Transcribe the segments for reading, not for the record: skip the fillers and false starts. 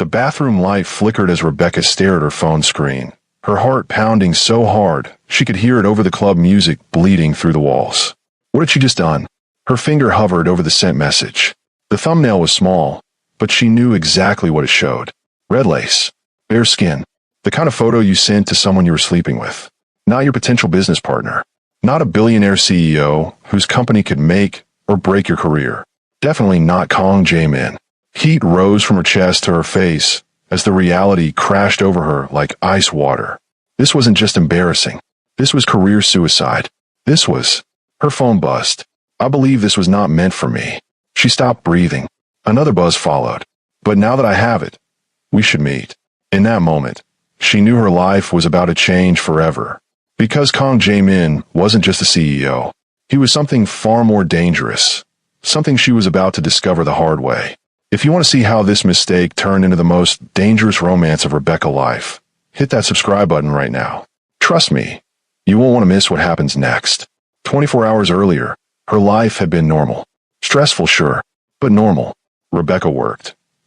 The bathroom light flickered as Rebecca stared at her phone screen, her heart pounding so hard she could hear it over the club music bleeding through the walls. What had she just done? Her finger hovered over the sent message. The thumbnail was small, but she knew exactly what it showed. Red lace. Bare skin. The kind of photo you sent to someone you were sleeping with. Not your potential business partner. Not a billionaire CEO whose company could make or break your career. Definitely not Kong Jae-min. Heat rose from her chest to her face as the reality crashed over her like ice water. This wasn't just embarrassing. This was career suicide. This was... Her phone buzzed. I believe this was not meant for me. She stopped breathing. Another buzz followed. But now that I have it, we should meet. In that moment, she knew her life was about to change forever. Because Kong Jae-min wasn't just a CEO. He was something far more dangerous. Something she was about to discover the hard way. If you want to see how this mistake turned into the most dangerous romance of Rebecca's life, hit that subscribe button right now. Trust me, you won't want to miss what happens next. 24 hours earlier, her life had been normal. Stressful, sure, but normal. Rebecca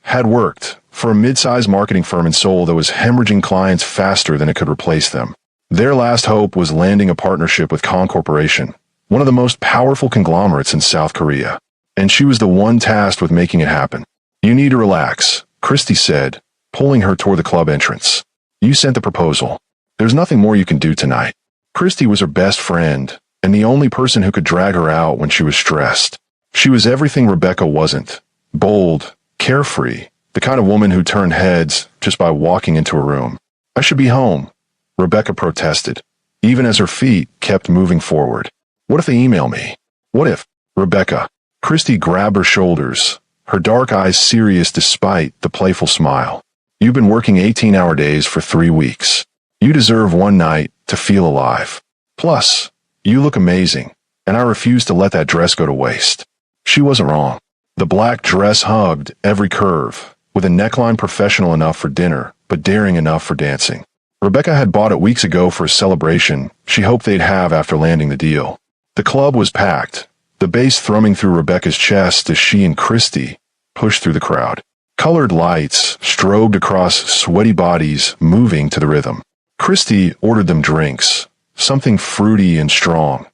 had worked, for a mid-sized marketing firm in Seoul that was hemorrhaging clients faster than it could replace them. Their last hope was landing a partnership with Kong Corporation, one of the most powerful conglomerates in South Korea. And she was the one tasked with making it happen. You need to relax, Christy said, pulling her toward the club entrance. You sent the proposal. There's nothing more you can do tonight. Christy was her best friend, and the only person who could drag her out when she was stressed. She was everything Rebecca wasn't. Bold, carefree, the kind of woman who turned heads just by walking into a room. I should be home, Rebecca protested, even as her feet kept moving forward. What if they email me? What if, Rebecca? Christy grabbed her shoulders, her dark eyes serious despite the playful smile. You've been working 18-hour days for 3 weeks. You deserve one night to feel alive. Plus, you look amazing, and I refuse to let that dress go to waste. She wasn't wrong. The black dress hugged every curve, with a neckline professional enough for dinner, but daring enough for dancing. Rebecca had bought it weeks ago for a celebration she hoped they'd have after landing the deal. The club was packed, the bass thrumming through Rebecca's chest as she and Christy pushed through the crowd. Colored lights strobed across sweaty bodies moving to the rhythm. Christy ordered them drinks, something fruity and strong,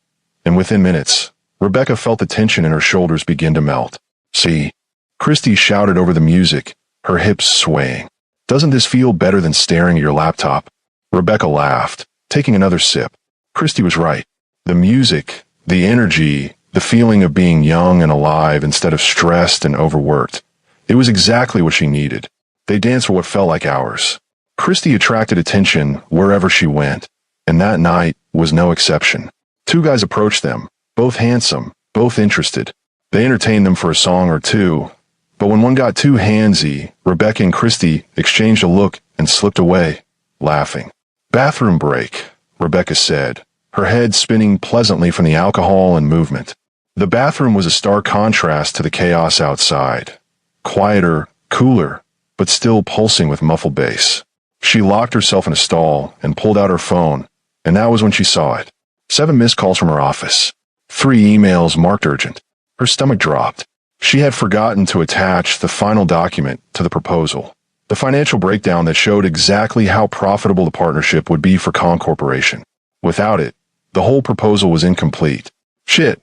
and within minutes, Rebecca felt the tension in her shoulders begin to melt. See? Christy shouted over the music, her hips swaying. Doesn't this feel better than staring at your laptop? Rebecca laughed, taking another sip. Christy was right. The music, the energy, the feeling of being young and alive instead of stressed and overworked. It was exactly what she needed. They danced for what felt like hours. Christy attracted attention wherever she went, and that night was no exception. 2 guys approached them, both handsome, both interested. They entertained them for a song or two, but when one got too handsy, Rebecca and Christy exchanged a look and slipped away, laughing. Bathroom break, Rebecca said, her head spinning pleasantly from the alcohol and movement. The bathroom was a stark contrast to the chaos outside. Quieter, cooler, but still pulsing with muffled bass. She locked herself in a stall and pulled out her phone, and that was when she saw it. 7 missed calls from her office. 3 emails marked urgent. Her stomach dropped. She had forgotten to attach the final document to the proposal. The financial breakdown that showed exactly how profitable the partnership would be for Kong Corporation. Without it, the whole proposal was incomplete. Shit,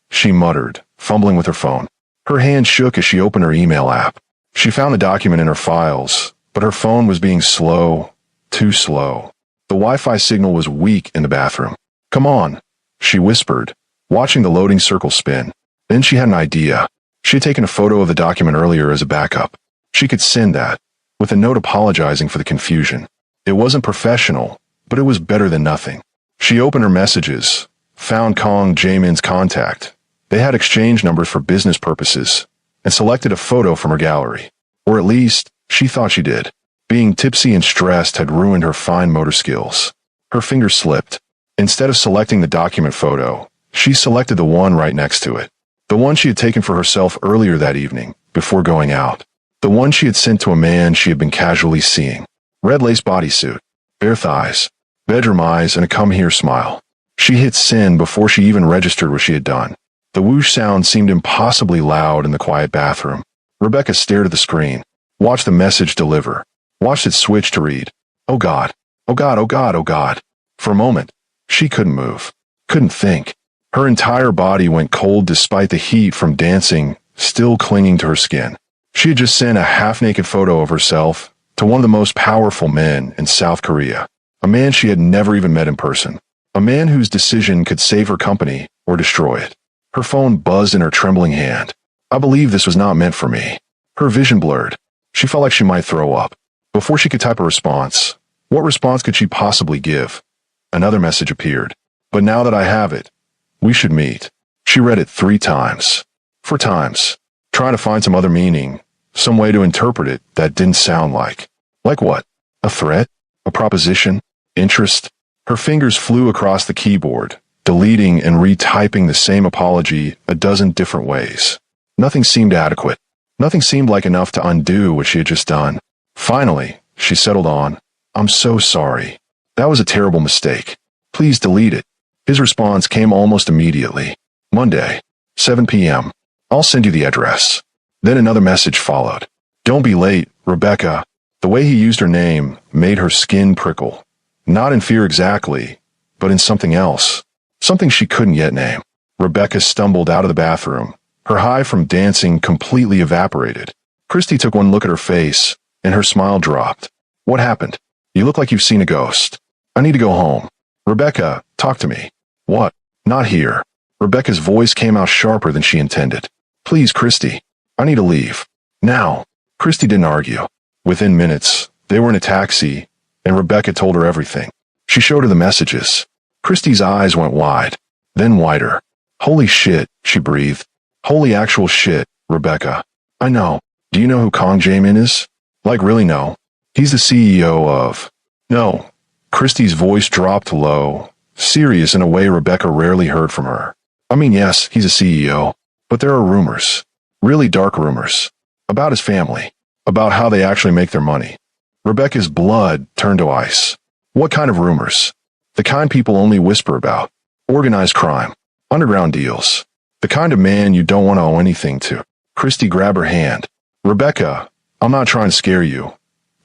she muttered, fumbling with her phone. Her hand shook as she opened her email app. She found the document in her files, but her phone was being slow, too slow. The Wi-Fi signal was weak in the bathroom. Come on, she whispered, watching the loading circle spin. Then she had an idea. She had taken a photo of the document earlier as a backup. She could send that, with a note apologizing for the confusion. It wasn't professional, but it was better than nothing. She opened her messages, found Kong Jae-min's contact. They had exchanged numbers for business purposes, and selected a photo from her gallery. Or at least, she thought she did. Being tipsy and stressed had ruined her fine motor skills. Her fingers slipped. Instead of selecting the document photo, she selected the one right next to it. The one she had taken for herself earlier that evening, before going out. The one she had sent to a man she had been casually seeing. Red lace bodysuit, bare thighs, bedroom eyes, and a come here smile. She hit send before she even registered what she had done. The whoosh sound seemed impossibly loud in the quiet bathroom. Rebecca stared at the screen. Watched the message deliver. Watched it switch to read. Oh God. Oh God, oh God, oh God. For a moment, she couldn't move. Couldn't think. Her entire body went cold despite the heat from dancing still clinging to her skin. She had just sent a half-naked photo of herself to one of the most powerful men in South Korea. A man she had never even met in person. A man whose decision could save her company or destroy it. Her phone buzzed in her trembling hand. I believe this was not meant for me. Her vision blurred. She felt like she might throw up. Before she could type a response, what response could she possibly give? Another message appeared. But now that I have it, we should meet. She read it 3 times. 4 times. Trying to find some other meaning, some way to interpret it that didn't sound like. Like what? A threat? A proposition? Interest? Her fingers flew across the keyboard, deleting and retyping the same apology a dozen different ways. Nothing seemed adequate. Nothing seemed like enough to undo what she had just done. Finally, she settled on, I'm so sorry. That was a terrible mistake. Please delete it. His response came almost immediately. Monday, 7 p.m. I'll send you the address. Then another message followed. Don't be late, Rebecca. The way he used her name made her skin prickle. Not in fear exactly, but in something else. Something she couldn't yet name. Rebecca stumbled out of the bathroom. Her high from dancing completely evaporated. Christy took one look at her face, and her smile dropped. What happened? You look like you've seen a ghost. I need to go home. Rebecca, talk to me. What? Not here. Rebecca's voice came out sharper than she intended. Please, Christy. I need to leave. Now. Christy didn't argue. Within minutes, they were in a taxi, and Rebecca told her everything. She showed her the messages. Christy's eyes went wide, then wider. Holy shit, she breathed. Holy actual shit, Rebecca. I know. Do you know who Kang Jae-min is? Like really no. He's the CEO of... No. Christy's voice dropped low, serious in a way Rebecca rarely heard from her. I mean, yes, he's a CEO, but there are rumors. Really dark rumors. About his family. About how they actually make their money. Rebecca's blood turned to ice. What kind of rumors? The kind people only whisper about. Organized crime. Underground deals. The kind of man you don't want to owe anything to. Christy grabbed her hand. Rebecca, I'm not trying to scare you,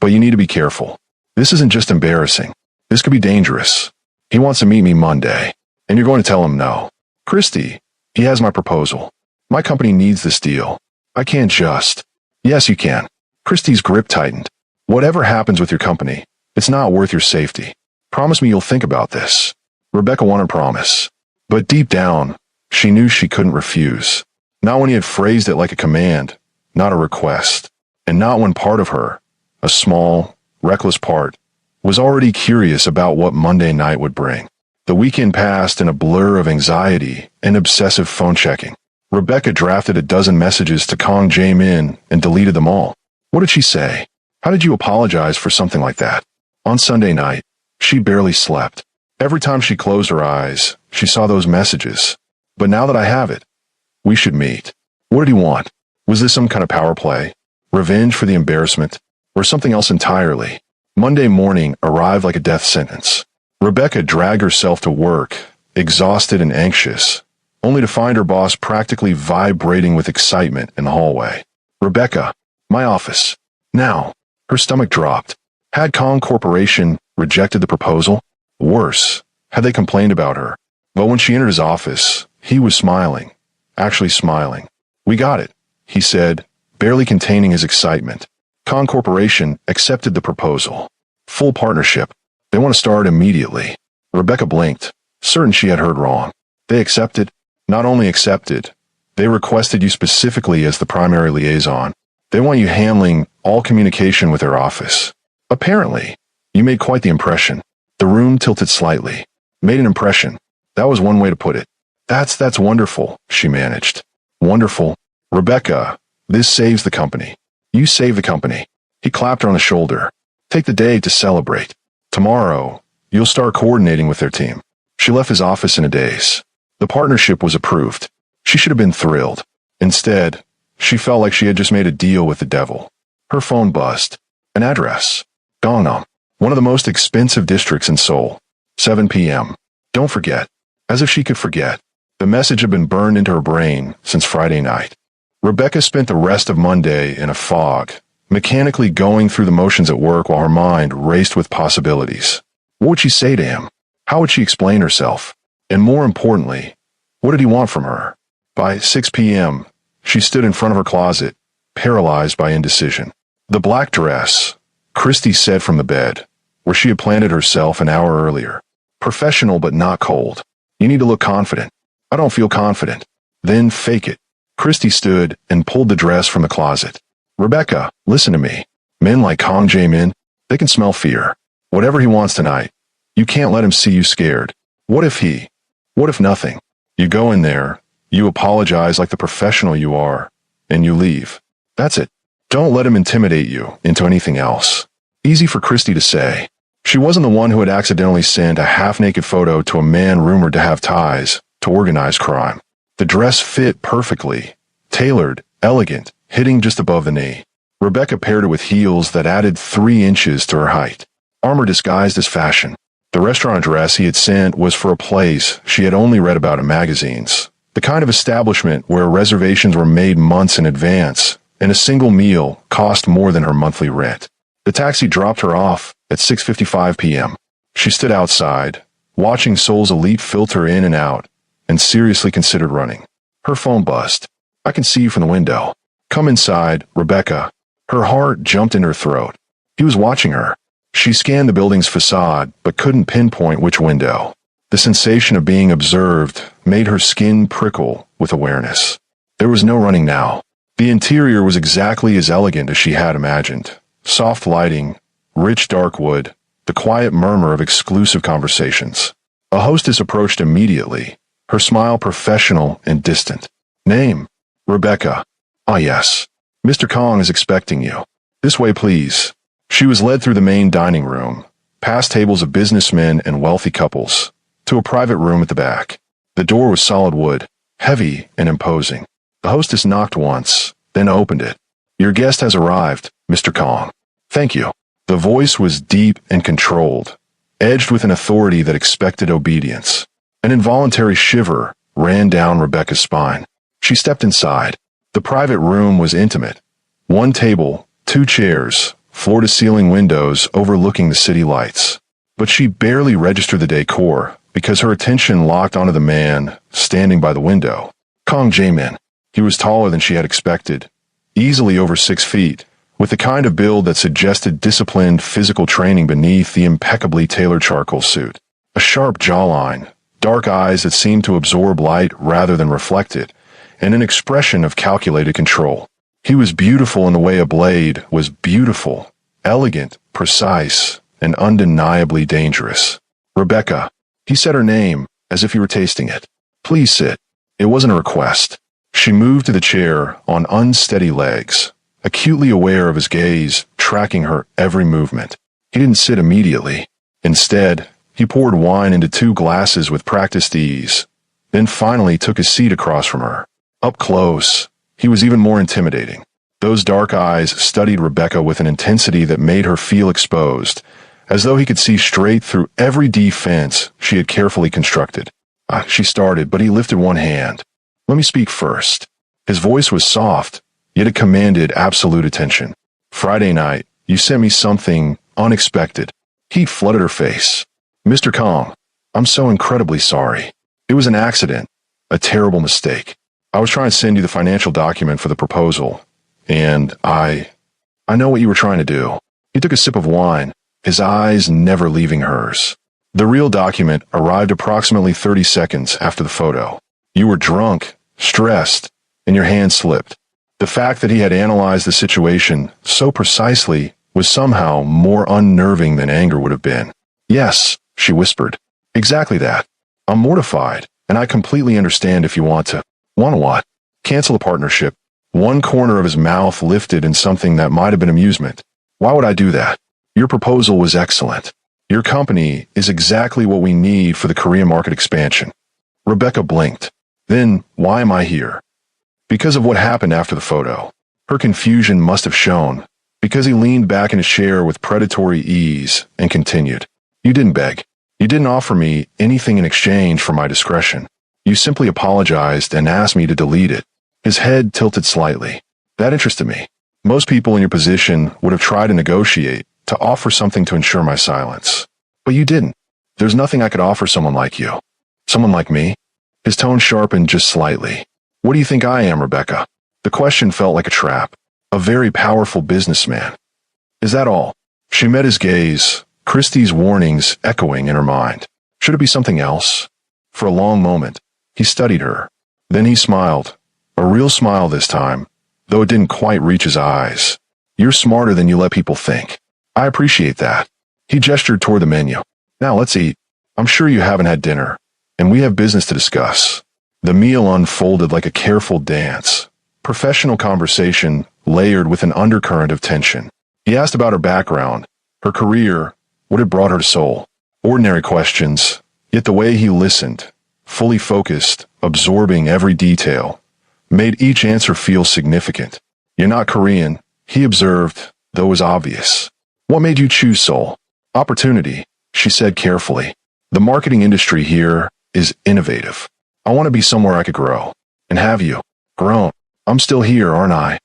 but you need to be careful. This isn't just embarrassing. This could be dangerous. He wants to meet me Monday, and you're going to tell him no. Christy, he has my proposal. My company needs this deal. I can't just... Yes, you can. Christy's grip tightened. Whatever happens with your company, it's not worth your safety. Promise me you'll think about this. Rebecca wanted a promise. But deep down, she knew she couldn't refuse. Not when he had phrased it like a command, not a request. And not when part of her, a small, reckless part, was already curious about what Monday night would bring. The weekend passed in a blur of anxiety and obsessive phone checking. Rebecca drafted a dozen messages to Kang Jae-min and deleted them all. What did she say? How did you apologize for something like that? On Sunday night, she barely slept. Every time she closed her eyes, she saw those messages. But now that I have it, we should meet. What did he want? Was this some kind of power play? Revenge for the embarrassment? Or something else entirely? Monday morning arrived like a death sentence. Rebecca dragged herself to work, exhausted and anxious, only to find her boss practically vibrating with excitement in the hallway. Rebecca, my office. Now. Her stomach dropped. Had Kong Corporation rejected the proposal? Worse, had they complained about her? But when she entered his office, he was smiling. Actually smiling. We got it, he said, barely containing his excitement. Kong Corporation accepted the proposal. Full partnership. They want to start immediately. Rebecca blinked, certain she had heard wrong. They accepted? Not only accepted, they requested you specifically as the primary liaison. They want you handling all communication with their office. Apparently, you made quite the impression. The room tilted slightly. Made an impression. That was one way to put it. That's wonderful, she managed. Wonderful. Rebecca, this saves the company. You save the company. He clapped her on the shoulder. Take the day to celebrate. Tomorrow, you'll start coordinating with their team. She left his office in a daze. The partnership was approved. She should have been thrilled. Instead, she felt like she had just made a deal with the devil. Her phone buzzed. An address. Gangnam, one of the most expensive districts in Seoul. 7 p.m. Don't forget. As if she could forget. The message had been burned into her brain since Friday night. Rebecca spent the rest of Monday in a fog, mechanically going through the motions at work while her mind raced with possibilities. What would she say to him? How would she explain herself? And more importantly, what did he want from her? By 6 p.m., she stood in front of her closet, paralyzed by indecision. The black dress, Christy said from the bed, where she had planted herself an hour earlier. Professional but not cold. You need to look confident. I don't feel confident. Then fake it. Christy stood and pulled the dress from the closet. Rebecca, listen to me. Men like Kong Jae-min, they can smell fear. Whatever he wants tonight, you can't let him see you scared. What if nothing? You go in there, you apologize like the professional you are, and you leave. That's it. Don't let him intimidate you into anything else. Easy for Christy to say. She wasn't the one who had accidentally sent a half-naked photo to a man rumored to have ties to organized crime. The dress fit perfectly, tailored, elegant, hitting just above the knee. Rebecca paired it with heels that added 3 inches to her height. Armor disguised as fashion. The restaurant address he had sent was for a place she had only read about in magazines. The kind of establishment where reservations were made months in advance, and a single meal cost more than her monthly rent. The taxi dropped her off at 6:55 p.m. She stood outside, watching Seoul's elite filter in and out, and seriously considered running. Her phone buzzed. I can see you from the window. Come inside, Rebecca. Her heart jumped in her throat. He was watching her. She scanned the building's facade, but couldn't pinpoint which window. The sensation of being observed made her skin prickle with awareness. There was no running now. The interior was exactly as elegant as she had imagined. Soft lighting, rich dark wood, the quiet murmur of exclusive conversations. A hostess approached immediately, her smile professional and distant. Name? Rebecca. Ah yes. Mr. Kong is expecting you. This way, please. She was led through the main dining room, past tables of businessmen and wealthy couples, to a private room at the back. The door was solid wood, heavy and imposing. The hostess knocked once, then opened it. Your guest has arrived, Mr. Kong. Thank you. The voice was deep and controlled, edged with an authority that expected obedience. An involuntary shiver ran down Rebecca's spine. She stepped inside. The private room was intimate. 1 table, 2 chairs, floor-to-ceiling windows overlooking the city lights. But she barely registered the decor because her attention locked onto the man standing by the window. Kong Jae-min. He was taller than she had expected, easily over 6 feet, with the kind of build that suggested disciplined physical training beneath the impeccably tailored charcoal suit. A sharp jawline, dark eyes that seemed to absorb light rather than reflect it, and an expression of calculated control. He was beautiful in the way a blade was beautiful, elegant, precise, and undeniably dangerous. Rebecca. He said her name, as if he were tasting it. Please sit. It wasn't a request. She moved to the chair on unsteady legs, acutely aware of his gaze, tracking her every movement. He didn't sit immediately. Instead, he poured wine into 2 glasses with practiced ease, then finally took his seat across from her. Up close, he was even more intimidating. Those dark eyes studied Rebecca with an intensity that made her feel exposed, as though he could see straight through every defense she had carefully constructed. She started, but he lifted one hand. Let me speak first. His voice was soft, yet it commanded absolute attention. Friday night, you sent me something unexpected. Heat flooded her face. Mr. Kong, I'm so incredibly sorry. It was an accident, a terrible mistake. I was trying to send you the financial document for the proposal, and I know what you were trying to do. He took a sip of wine, his eyes never leaving hers. The real document arrived approximately 30 seconds after the photo. You were drunk, stressed, and your hand slipped. The fact that he had analyzed the situation so precisely was somehow more unnerving than anger would have been. Yes, she whispered. Exactly that. I'm mortified, and I completely understand if you want to. Want what? Cancel the partnership. One corner of his mouth lifted in something that might have been amusement. Why would I do that? Your proposal was excellent. Your company is exactly what we need for the Korean market expansion. Rebecca blinked. Then, why am I here? Because of what happened after the photo. Her confusion must have shown, because he leaned back in his chair with predatory ease and continued. You didn't beg. You didn't offer me anything in exchange for my discretion. You simply apologized and asked me to delete it. His head tilted slightly. That interested me. Most people in your position would have tried to negotiate, to offer something to ensure my silence. But you didn't. There's nothing I could offer someone like you. Someone like me? His tone sharpened just slightly. What do you think I am, Rebecca? The question felt like a trap. A very powerful businessman. Is that all? She met his gaze, Christie's warnings echoing in her mind. Should it be something else? For a long moment, he studied her. Then he smiled. A real smile this time, though it didn't quite reach his eyes. You're smarter than you let people think. I appreciate that. He gestured toward the menu. Now let's eat. I'm sure you haven't had dinner, and we have business to discuss. The meal unfolded like a careful dance. Professional conversation layered with an undercurrent of tension. He asked about her background, her career, what had brought her to Seoul. Ordinary questions, yet the way he listened, fully focused, absorbing every detail, made each answer feel significant. You're not Korean, he observed, though it was obvious. What made you choose Seoul? Opportunity, she said carefully. The marketing industry here is innovative. I want to be somewhere I could grow. And have you grown? I'm still here, aren't I?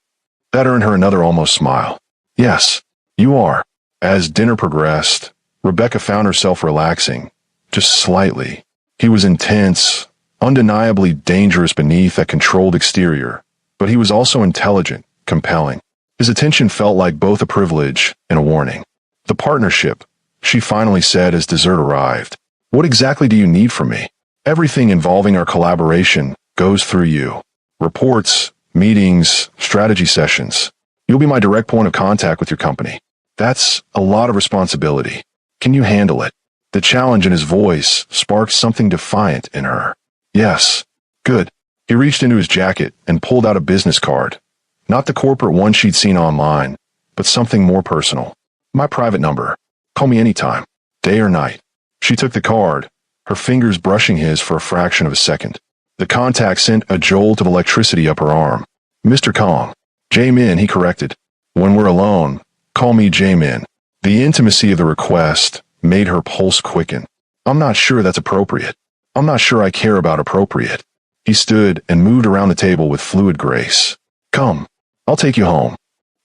That earned her another almost smile. Yes, you are. As dinner progressed, Rebecca found herself relaxing, just slightly. He was intense, undeniably dangerous beneath that controlled exterior, but he was also intelligent, compelling. His attention felt like both a privilege and a warning. The partnership, she finally said as dessert arrived. What exactly do you need from me? Everything involving our collaboration goes through you. Reports, meetings, strategy sessions. You'll be my direct point of contact with your company. That's a lot of responsibility. Can you handle it? The challenge in his voice sparked something defiant in her. Yes. Good. He reached into his jacket and pulled out a business card. Not the corporate one she'd seen online, but something more personal. My private number. Call me anytime, day or night. She took the card, her fingers brushing his for a fraction of a second. The contact sent a jolt of electricity up her arm. Mr. Kong. Jae-min, he corrected. When we're alone, call me Jae-min. The intimacy of the request made her pulse quicken. I'm not sure that's appropriate. I'm not sure I care about appropriate. He stood and moved around the table with fluid grace. Come, I'll take you home.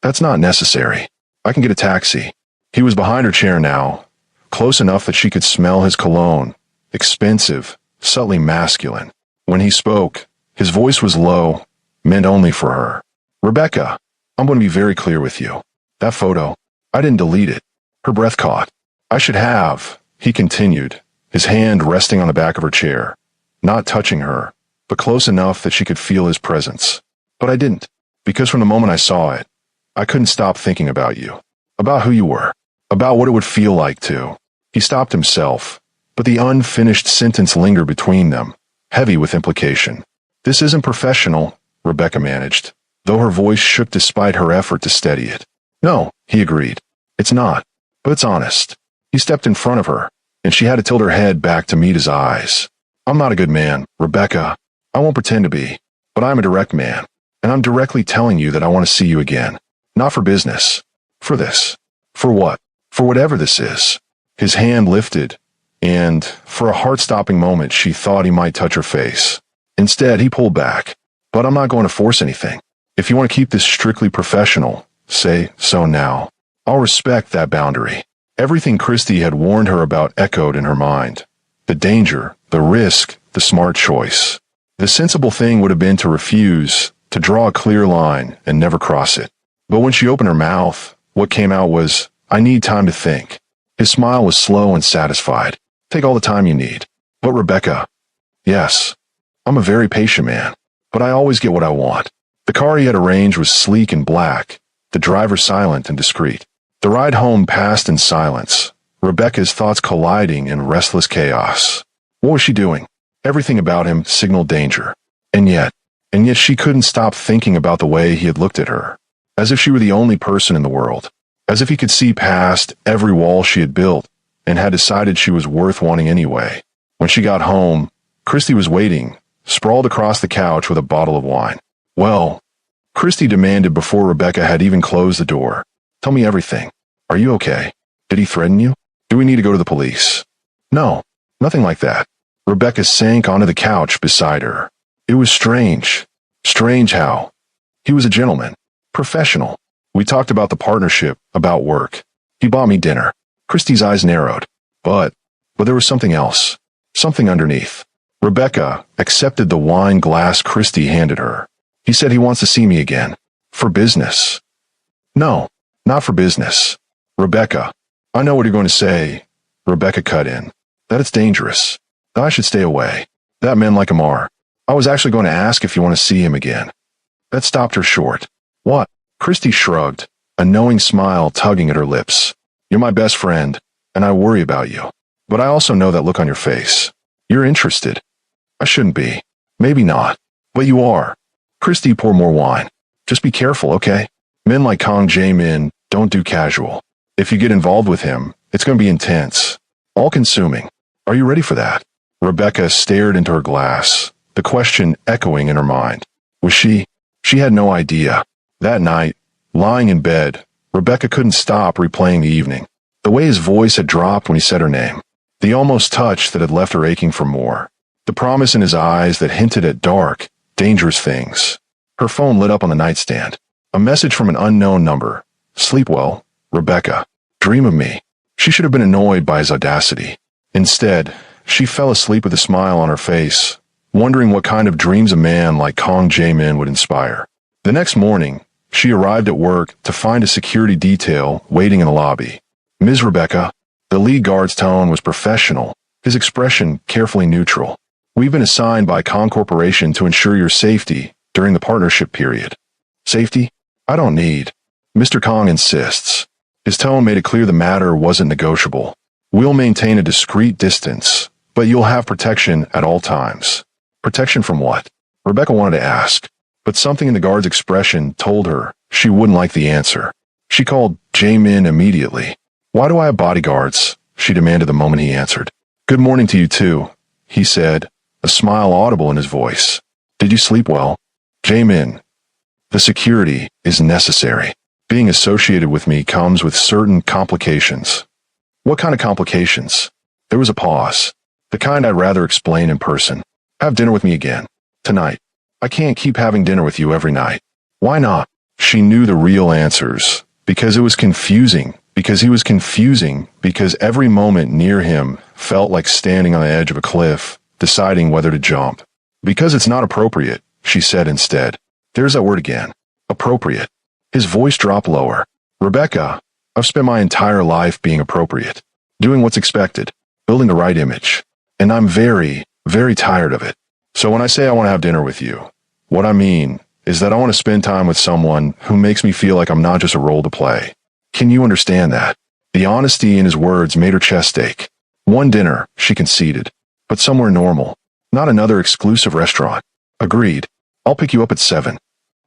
That's not necessary. I can get a taxi. He was behind her chair now, close enough that she could smell his cologne, expensive, subtly masculine. When he spoke, his voice was low, meant only for her. Rebecca, I'm going to be very clear with you. That photo, I didn't delete it. Her breath caught. I should have, he continued, his hand resting on the back of her chair, not touching her, but close enough that she could feel his presence. But I didn't, because from the moment I saw it, I couldn't stop thinking about you, about who you were, about what it would feel like to. He stopped himself, but the unfinished sentence lingered between them, heavy with implication. This isn't professional, Rebecca managed, though her voice shook despite her effort to steady it. No, he agreed. It's not, but it's honest. He stepped in front of her, and she had to tilt her head back to meet his eyes. I'm not a good man, Rebecca. I won't pretend to be, but I'm a direct man, and I'm directly telling you that I want to see you again. Not for business. For this. For what? For whatever this is. His hand lifted, and, for a heart-stopping moment, she thought he might touch her face. Instead, he pulled back. But I'm not going to force anything. If you want to keep this strictly professional, say so now. I'll respect that boundary. Everything Christie had warned her about echoed in her mind. The danger, the risk, the smart choice. The sensible thing would have been to refuse, to draw a clear line and never cross it. But when she opened her mouth, what came out was, I need time to think. His smile was slow and satisfied. Take all the time you need. But Rebecca, yes, I'm a very patient man, but I always get what I want. The car he had arranged was sleek and black, the driver silent and discreet. The ride home passed in silence, Rebecca's thoughts colliding in restless chaos. What was she doing? Everything about him signaled danger. And yet she couldn't stop thinking about the way he had looked at her, as if she were the only person in the world, as if he could see past every wall she had built and had decided she was worth wanting anyway. When she got home, Christie was waiting, sprawled across the couch with a bottle of wine. Well, Christie demanded before Rebecca had even closed the door. Tell me everything. Are you okay? Did he threaten you? Do we need to go to the police? No, nothing like that. Rebecca sank onto the couch beside her. It was strange. Strange how. He was a gentleman. Professional. We talked about the partnership, about work. He bought me dinner. Christy's eyes narrowed. But there was something else. Something underneath. Rebecca accepted the wine glass Christy handed her. He said he wants to see me again. For business. No, not for business. Rebecca, I know what you're going to say. Rebecca cut in. That it's dangerous. That I should stay away. That men like him are. I was actually going to ask if you want to see him again. That stopped her short. What? Christy shrugged, a knowing smile tugging at her lips. You're my best friend, and I worry about you. But I also know that look on your face. You're interested. I shouldn't be. Maybe not. But you are. Christy, pour more wine. Just be careful, okay? Men like Kong Jae-min don't do casual. If you get involved with him, it's going to be intense. All-consuming. Are you ready for that? Rebecca stared into her glass, the question echoing in her mind. Was she? She had no idea. That night, lying in bed, Rebecca couldn't stop replaying the evening. The way his voice had dropped when he said her name. The almost touch that had left her aching for more. The promise in his eyes that hinted at dark, dangerous things. Her phone lit up on the nightstand. A message from an unknown number. Sleep well, Rebecca. Dream of me. She should have been annoyed by his audacity. Instead, she fell asleep with a smile on her face, wondering what kind of dreams a man like Kong Jae-min would inspire. The next morning, she arrived at work to find a security detail waiting in the lobby. Ms. Rebecca, the lead guard's tone was professional, his expression carefully neutral. We've been assigned by Kong Corporation to ensure your safety during the partnership period. Safety? I don't need. Mr. Kong insists. His tone made it clear the matter wasn't negotiable. We'll maintain a discreet distance, but you'll have protection at all times. Protection from what? Rebecca wanted to ask, but something in the guard's expression told her she wouldn't like the answer. She called Jae-min immediately. Why do I have bodyguards? She demanded the moment he answered. Good morning to you too, he said, a smile audible in his voice. Did you sleep well? Jae-min. The security is necessary. Being associated with me comes with certain complications. What kind of complications? There was a pause. The kind I'd rather explain in person. Have dinner with me again. Tonight. I can't keep having dinner with you every night. Why not? She knew the real answers. Because it was confusing. Because he was confusing. Because every moment near him felt like standing on the edge of a cliff, deciding whether to jump. Because it's not appropriate, she said instead. There's that word again. Appropriate. His voice dropped lower. Rebecca, I've spent my entire life being appropriate. Doing what's expected. Building the right image. And I'm very, very tired of it. So when I say I want to have dinner with you, what I mean is that I want to spend time with someone who makes me feel like I'm not just a role to play. Can you understand that? The honesty in his words made her chest ache. One dinner, she conceded. But somewhere normal. Not another exclusive restaurant. Agreed. I'll pick you up at 7.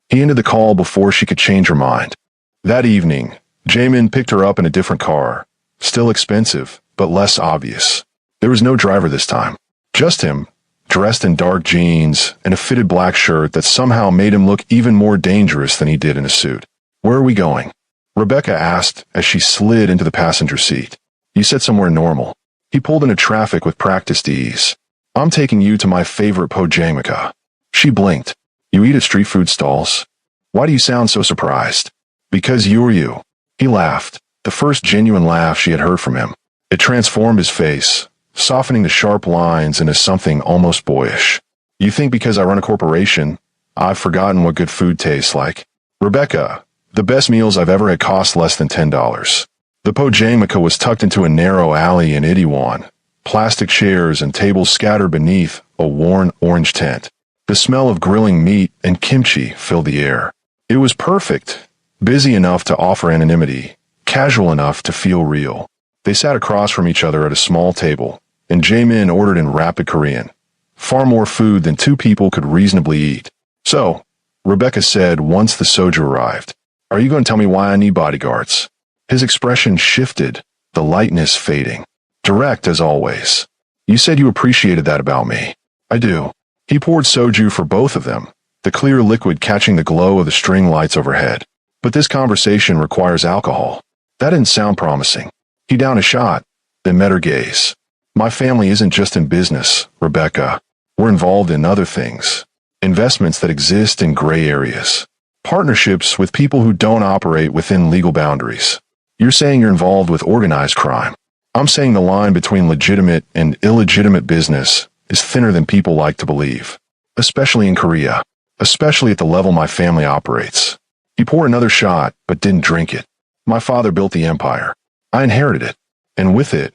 He ended the call before she could change her mind. That evening, Jae-min picked her up in a different car. Still expensive, but less obvious. There was no driver this time. Just him, dressed in dark jeans and a fitted black shirt that somehow made him look even more dangerous than he did in a suit. Where are we going? Rebecca asked as she slid into the passenger seat. You said somewhere normal. He pulled into traffic with practiced ease. I'm taking you to my favorite pojamika. She blinked. You eat at street food stalls? Why do you sound so surprised? Because you're you. He laughed, the first genuine laugh she had heard from him. It transformed his face, softening the sharp lines into something almost boyish. You think because I run a corporation, I've forgotten what good food tastes like? Rebecca, the best meals I've ever had cost less than $10. The pojamika was tucked into a narrow alley in Itaewon, plastic chairs and tables scattered beneath a worn orange tent. The smell of grilling meat and kimchi filled the air. It was perfect, busy enough to offer anonymity, casual enough to feel real. They sat across from each other at a small table, and Jae-min ordered in rapid Korean. Far more food than two people could reasonably eat. So, Rebecca said once the soju arrived, are you going to tell me why I need bodyguards? His expression shifted, the lightness fading. Direct as always. You said you appreciated that about me. I do. He poured soju for both of them, the clear liquid catching the glow of the string lights overhead. But this conversation requires alcohol. That didn't sound promising. He downed a shot, then met her gaze. My family isn't just in business, Rebecca. We're involved in other things. Investments that exist in gray areas. Partnerships with people who don't operate within legal boundaries. You're saying you're involved with organized crime. I'm saying the line between legitimate and illegitimate business is thinner than people like to believe, especially in Korea, especially at the level my family operates. He poured another shot, but didn't drink it. My father built the empire. I inherited it. And with it,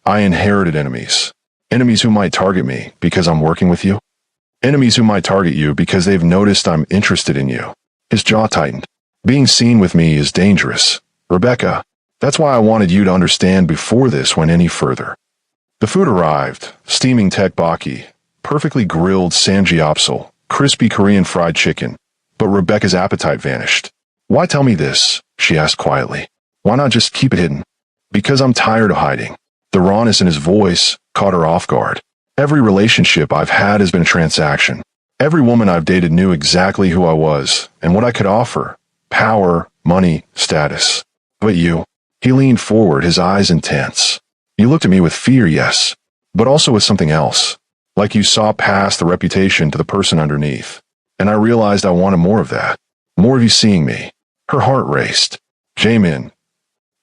I inherited enemies. Enemies who might target me because I'm working with you. Enemies who might target you because they've noticed I'm interested in you. His jaw tightened. Being seen with me is dangerous. Rebecca, that's why I wanted you to understand before this went any further. The food arrived, steaming tteokbokki, perfectly grilled samgyeopsal, crispy Korean fried chicken, but Rebecca's appetite vanished. Why tell me this? She asked quietly. Why not just keep it hidden? Because I'm tired of hiding. The rawness in his voice caught her off guard. Every relationship I've had has been a transaction. Every woman I've dated knew exactly who I was and what I could offer. Power, money, status. But you. He leaned forward, his eyes intense. You looked at me with fear, yes, but also with something else. Like you saw past the reputation to the person underneath. And I realized I wanted more of that. More of you seeing me. Her heart raced. Jaemin,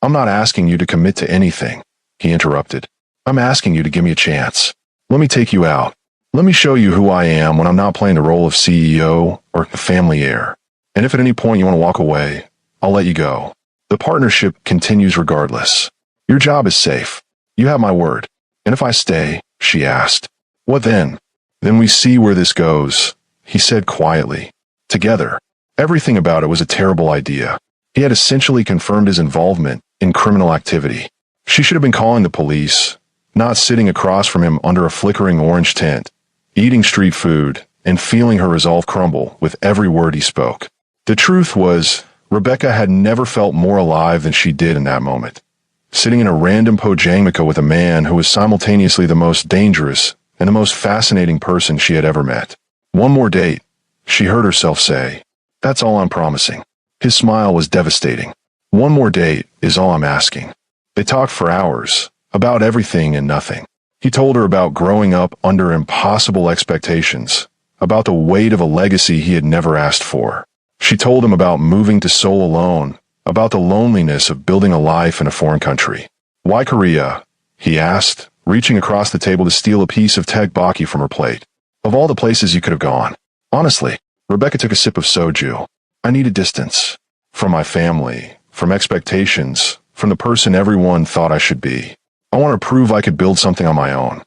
I'm not asking you to commit to anything, he interrupted. I'm asking you to give me a chance. Let me take you out. Let me show you who I am when I'm not playing the role of CEO or family heir. And if at any point you want to walk away, I'll let you go. The partnership continues regardless. Your job is safe. You have my word. And if I stay, she asked, what then? Then we see where this goes, he said quietly. Together. Everything about it was a terrible idea. He had essentially confirmed his involvement in criminal activity. She should have been calling the police, not sitting across from him under a flickering orange tent, eating street food, and feeling her resolve crumble with every word he spoke. The truth was, Rebecca had never felt more alive than she did in that moment. Sitting in a random pojangmaka with a man who was simultaneously the most dangerous and the most fascinating person she had ever met. One more date, she heard herself say. That's all I'm promising. His smile was devastating. One more date is all I'm asking. They talked for hours, about everything and nothing. He told her about growing up under impossible expectations, about the weight of a legacy he had never asked for. She told him about moving to Seoul alone, about the loneliness of building a life in a foreign country. Why Korea? He asked, reaching across the table to steal a piece of tteokbokki from her plate. Of all the places you could have gone. Honestly, Rebecca took a sip of soju. I needed distance. From my family, from expectations, from the person everyone thought I should be. I want to prove I could build something on my own.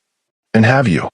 And have you?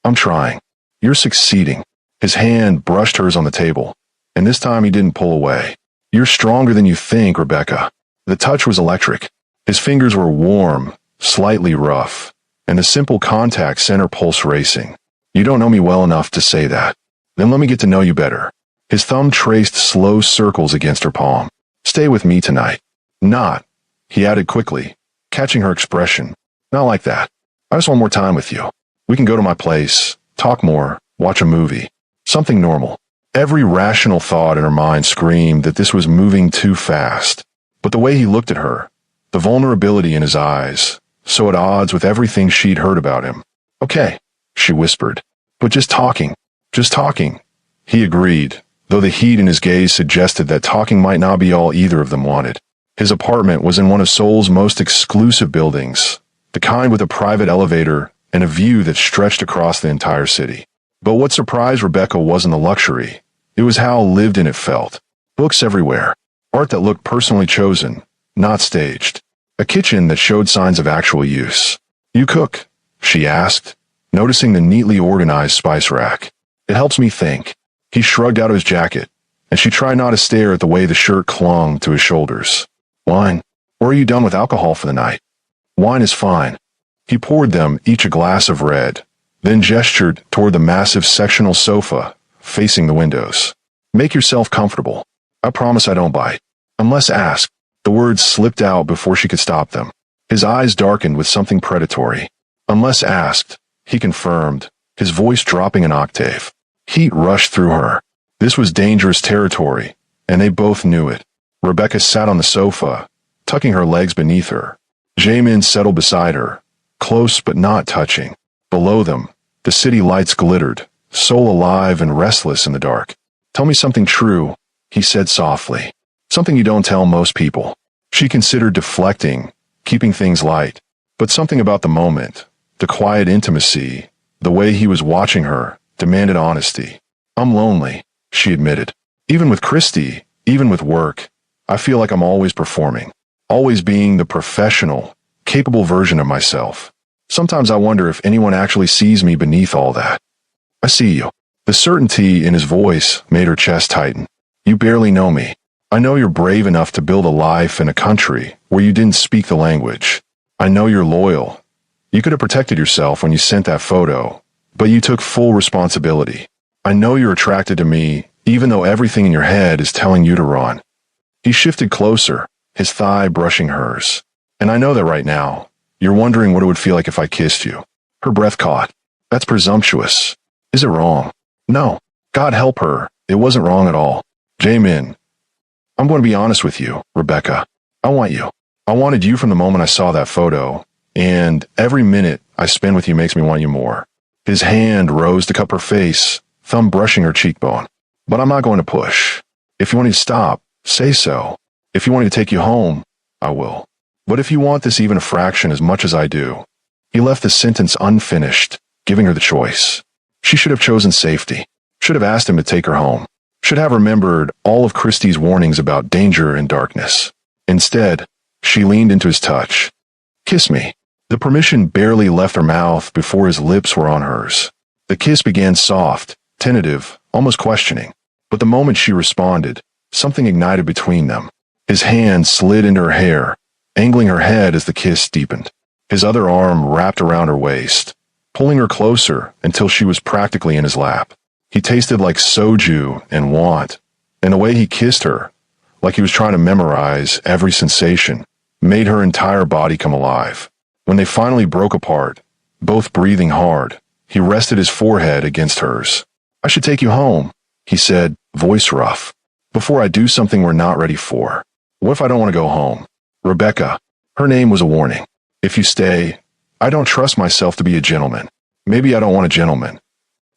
I'm trying. You're succeeding. His hand brushed hers on the table, and this time he didn't pull away. You're stronger than you think, Rebecca. The touch was electric. His fingers were warm, slightly rough, and the simple contact sent her pulse racing. You don't know me well enough to say that. Then let me get to know you better. His thumb traced slow circles against her palm. Stay with me tonight. Not, he added quickly, catching her expression. Not like that. I just want more time with you. We can go to my place, talk more, watch a movie. Something normal. Every rational thought in her mind screamed that this was moving too fast. But the way he looked at her, the vulnerability in his eyes, so at odds with everything she'd heard about him. Okay, she whispered. But just talking. Just talking. He agreed, though the heat in his gaze suggested that talking might not be all either of them wanted. His apartment was in one of Seoul's most exclusive buildings, the kind with a private elevator and a view that stretched across the entire city. But what surprised Rebecca wasn't the luxury. It was how lived in it felt. Books everywhere. Art that looked personally chosen, not staged. A kitchen that showed signs of actual use. You cook? She asked, noticing the neatly organized spice rack. It helps me think. He shrugged out of his jacket, and she tried not to stare at the way the shirt clung to his shoulders. Wine? Or are you done with alcohol for the night? Wine is fine. He poured them each a glass of red, then gestured toward the massive sectional sofa facing the windows. Make yourself comfortable. I promise I don't bite. Unless asked. The words slipped out before she could stop them. His eyes darkened with something predatory. Unless asked, he confirmed, his voice dropping an octave. Heat rushed through her. This was dangerous territory, and they both knew it. Rebecca sat on the sofa, tucking her legs beneath her. Jaemin settled beside her, close but not touching. Below them, the city lights glittered, soul alive and restless in the dark. Tell me something true, he said softly. Something you don't tell most people. She considered deflecting, keeping things light. But something about the moment, the quiet intimacy, the way he was watching her, demanded honesty. I'm lonely, she admitted. Even with Christy, even with work, I feel like I'm always performing. Always being the professional, capable version of myself. Sometimes I wonder if anyone actually sees me beneath all that. I see you. The certainty in his voice made her chest tighten. You barely know me. I know you're brave enough to build a life in a country where you didn't speak the language. I know you're loyal. You could have protected yourself when you sent that photo, but you took full responsibility. I know you're attracted to me, even though everything in your head is telling you to run. He shifted closer, his thigh brushing hers. And I know that right now, you're wondering what it would feel like if I kissed you. Her breath caught. That's presumptuous. Is it wrong? No. God help her. It wasn't wrong at all. Jamin. I'm going to be honest with you, Rebecca. I want you. I wanted you from the moment I saw that photo, and every minute I spend with you makes me want you more. His hand rose to cup her face, thumb brushing her cheekbone. But I'm not going to push. If you want me to stop, say so. If you want me to take you home, I will. But if you want this even a fraction as much as I do. He left the sentence unfinished, giving her the choice. She should have chosen safety. Should have asked him to take her home. Should have remembered all of Christie's warnings about danger and darkness. Instead, she leaned into his touch. Kiss me. The permission barely left her mouth before his lips were on hers. The kiss began soft, tentative, almost questioning. But the moment she responded, something ignited between them. His hand slid into her hair, angling her head as the kiss deepened. His other arm wrapped around her waist, pulling her closer until she was practically in his lap. He tasted like soju and want, and the way he kissed her, like he was trying to memorize every sensation, made her entire body come alive. When they finally broke apart, both breathing hard, he rested his forehead against hers. I should take you home, he said, voice rough, before I do something we're not ready for. What if I don't want to go home? Rebecca. Her name was a warning. If you stay, I don't trust myself to be a gentleman. Maybe I don't want a gentleman.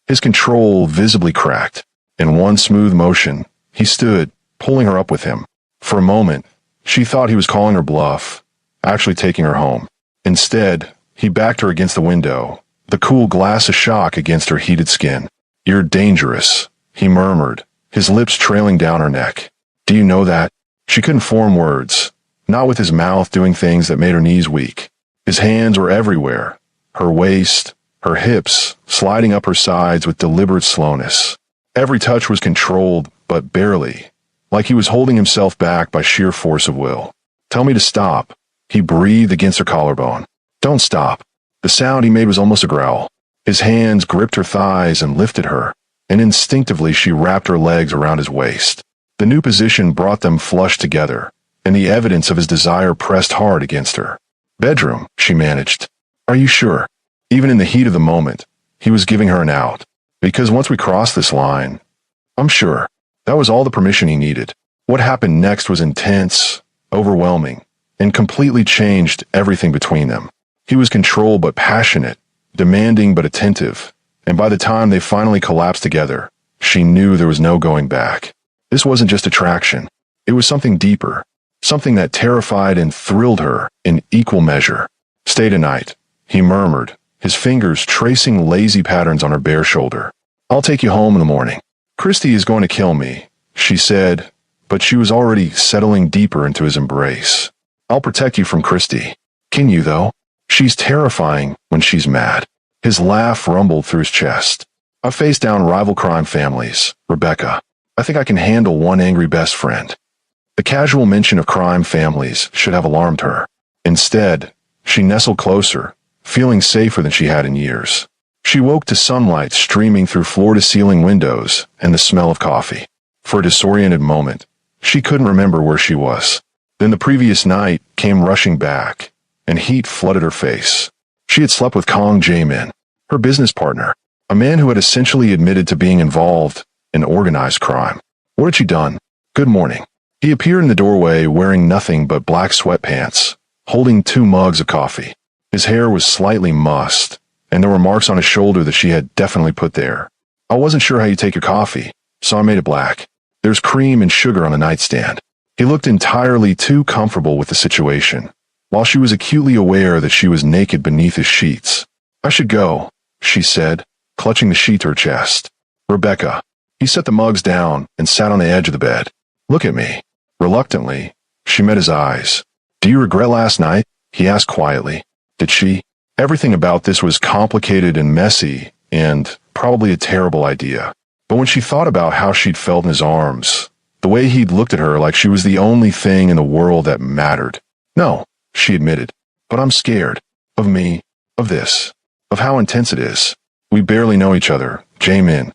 His control visibly cracked. In one smooth motion, he stood, pulling her up with him. For a moment, she thought he was calling her bluff, actually taking her home. Instead, he backed her against the window, the cool glass of shock against her heated skin. You're dangerous, he murmured, his lips trailing down her neck. Do you know that? She couldn't form words, not with his mouth doing things that made her knees weak. His hands were everywhere, her waist, her hips, sliding up her sides with deliberate slowness. Every touch was controlled, but barely, like he was holding himself back by sheer force of will. Tell me to stop, he breathed against her collarbone. Don't stop. The sound he made was almost a growl. His hands gripped her thighs and lifted her, and instinctively she wrapped her legs around his waist. The new position brought them flush together, and the evidence of his desire pressed hard against her. Bedroom, she managed. Are you sure? Even in the heat of the moment, he was giving her an out. Because once we crossed this line, I'm sure. That was all the permission he needed. What happened next was intense, overwhelming, and completely changed everything between them. He was controlled but passionate, demanding but attentive, and by the time they finally collapsed together, she knew there was no going back. This wasn't just attraction. It was something deeper, something that terrified and thrilled her in equal measure. Stay tonight, he murmured, his fingers tracing lazy patterns on her bare shoulder. I'll take you home in the morning. Christy is going to kill me, she said, but she was already settling deeper into his embrace. I'll protect you from Christy. Can you, though? She's terrifying when she's mad. His laugh rumbled through his chest. I've faced down rival crime families, Rebecca. I think I can handle one angry best friend. The casual mention of crime families should have alarmed her. Instead, she nestled closer, feeling safer than she had in years. She woke to sunlight streaming through floor-to-ceiling windows and the smell of coffee. For a disoriented moment, she couldn't remember where she was. Then the previous night came rushing back, and heat flooded her face. She had slept with Kong Jae-min, her business partner, a man who had essentially admitted to being involved in organized crime. What had she done? Good morning. He appeared in the doorway wearing nothing but black sweatpants, holding 2 mugs of coffee. His hair was slightly mussed, and there were marks on his shoulder that she had definitely put there. I wasn't sure how you take your coffee, so I made it black. There's cream and sugar on the nightstand. He looked entirely too comfortable with the situation, while she was acutely aware that she was naked beneath his sheets. I should go, she said, clutching the sheet to her chest. Rebecca. He set the mugs down and sat on the edge of the bed. Look at me. Reluctantly, she met his eyes. Do you regret last night? He asked quietly. Did she? Everything about this was complicated and messy, and probably a terrible idea. But when she thought about how she'd felt in his arms, the way he'd looked at her like she was the only thing in the world that mattered. No, she admitted. But I'm scared. Of me. Of this. Of how intense it is. We barely know each other, Jae-min.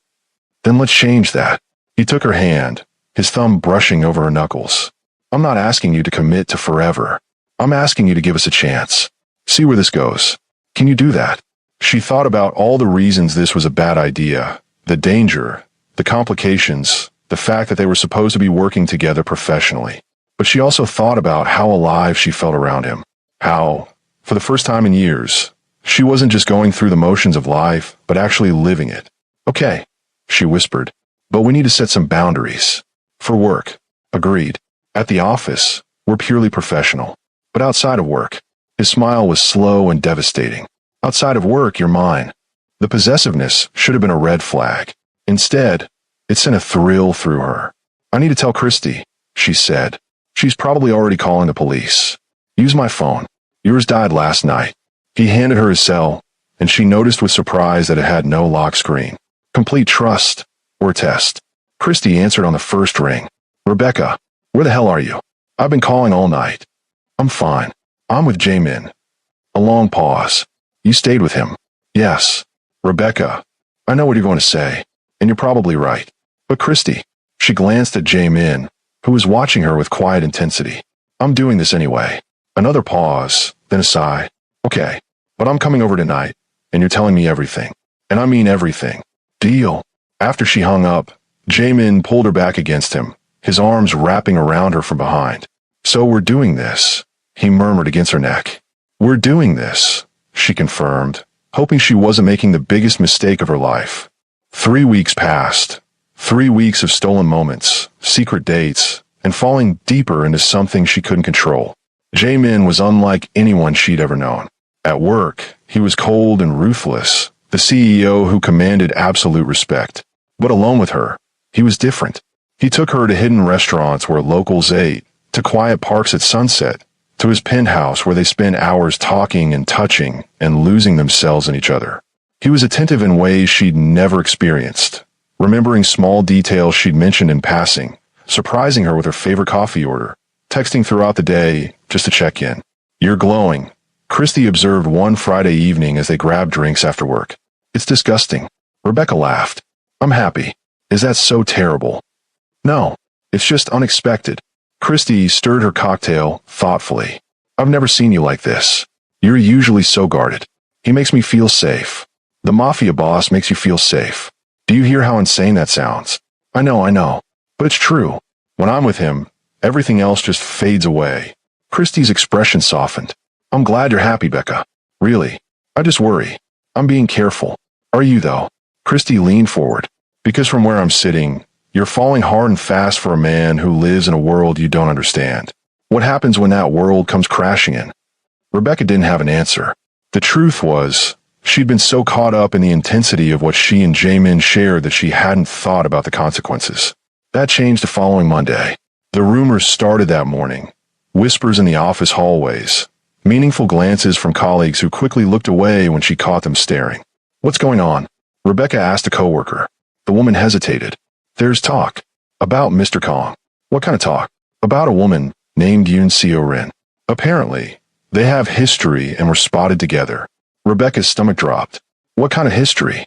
Then let's change that. He took her hand, his thumb brushing over her knuckles. I'm not asking you to commit to forever. I'm asking you to give us a chance. See where this goes. Can you do that? She thought about all the reasons this was a bad idea. The danger, the complications, the fact that they were supposed to be working together professionally. But she also thought about how alive she felt around him. How, for the first time in years, she wasn't just going through the motions of life, but actually living it. Okay, she whispered, but we need to set some boundaries. For work. Agreed. At the office, we're purely professional. But outside of work, his smile was slow and devastating. Outside of work, you're mine. The possessiveness should have been a red flag. Instead, it sent a thrill through her. I need to tell Christy, she said. She's probably already calling the police. Use my phone. Yours died last night. He handed her his cell, and she noticed with surprise that it had no lock screen. Complete trust, or test. Christy answered on the first ring. Rebecca, where the hell are you? I've been calling all night. I'm fine. I'm with Jae-min. A long pause. You stayed with him. Yes. Rebecca, I know what you're going to say, and you're probably right. But Christy, she glanced at Jae-min, who was watching her with quiet intensity. I'm doing this anyway. Another pause, then a sigh. Okay, but I'm coming over tonight, and you're telling me everything. And I mean everything. Deal. After she hung up, Jae-min pulled her back against him, his arms wrapping around her from behind. So we're doing this, he murmured against her neck. We're doing this, she confirmed, hoping she wasn't making the biggest mistake of her life. 3 weeks passed. 3 weeks of stolen moments, secret dates, and falling deeper into something she couldn't control. Jae-min was unlike anyone she'd ever known. At work, he was cold and ruthless, the CEO who commanded absolute respect. But alone with her, he was different. He took her to hidden restaurants where locals ate, to quiet parks at sunset, to his penthouse where they spent hours talking and touching and losing themselves in each other. He was attentive in ways she'd never experienced, remembering small details she'd mentioned in passing, surprising her with her favorite coffee order, texting throughout the day just to check in. You're glowing, Christy observed one Friday evening as they grabbed drinks after work. It's disgusting. Rebecca laughed. I'm happy. Is that so terrible? No, it's just unexpected. Christy stirred her cocktail thoughtfully. I've never seen you like this. You're usually so guarded. He makes me feel safe. The Mafia boss makes you feel safe. Do you hear how insane that sounds? I know. But it's true. When I'm with him, everything else just fades away. Christy's expression softened. I'm glad you're happy, Becca. Really. I just worry. I'm being careful. Are you, though? Christy leaned forward. Because from where I'm sitting, you're falling hard and fast for a man who lives in a world you don't understand. What happens when that world comes crashing in? Rebecca didn't have an answer. The truth was, she'd been so caught up in the intensity of what she and Jae-min shared that she hadn't thought about the consequences. That changed the following Monday. The rumors started that morning. Whispers in the office hallways. Meaningful glances from colleagues who quickly looked away when she caught them staring. What's going on? Rebecca asked a coworker. The woman hesitated. There's talk. About Mr. Kong. What kind of talk? About a woman named Yoon Seo-rin. Apparently, they have history and were spotted together. Rebecca's stomach dropped. What kind of history?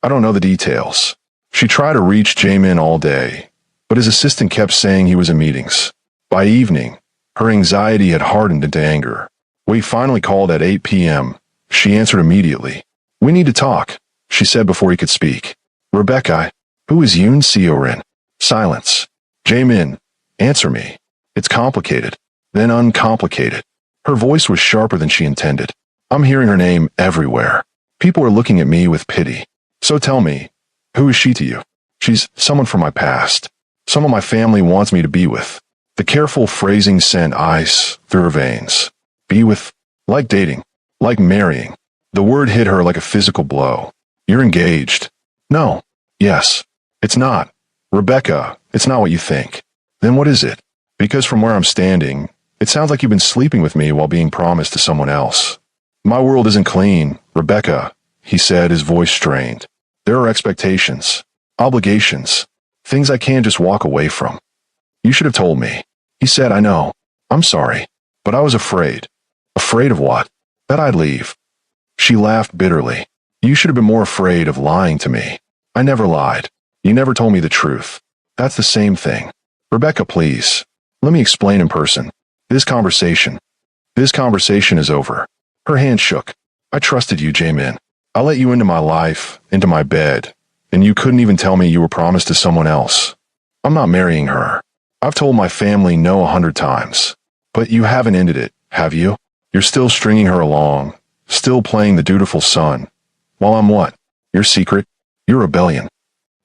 I don't know the details. She tried to reach Jae-min all day, but his assistant kept saying he was in meetings. By evening, her anxiety had hardened into anger. We finally called at 8 p.m. She answered immediately. We need to talk, she said before he could speak. Rebecca, who is Yoon Seo-rin? Silence. Jae-min, answer me. It's complicated, then uncomplicated. Her voice was sharper than she intended. I'm hearing her name everywhere. People are looking at me with pity. So tell me, who is she to you? She's someone from my past. someone my family wants me to be with. The careful phrasing sent ice through her veins. Be with, like dating, like marrying. The word hit her like a physical blow. You're engaged. No. Yes. It's not. Rebecca, it's not what you think. Then what is it? Because from where I'm standing, it sounds like you've been sleeping with me while being promised to someone else. My world isn't clean, Rebecca, he said, his voice strained. There are expectations, obligations, things I can't just walk away from. You should have told me. He said, I know. I'm sorry. But I was afraid. Afraid of what? That I'd leave. She laughed bitterly. You should have been more afraid of lying to me. I never lied. You never told me the truth. That's the same thing. Rebecca, please. Let me explain in person. This conversation is over. Her hand shook. I trusted you, Jamin. I let you into my life, into my bed, and you couldn't even tell me you were promised to someone else. I'm not marrying her. I've told my family no 100 times. But you haven't ended it, have you? You're still stringing her along, still playing the dutiful son. While I'm what? Your secret? Your rebellion.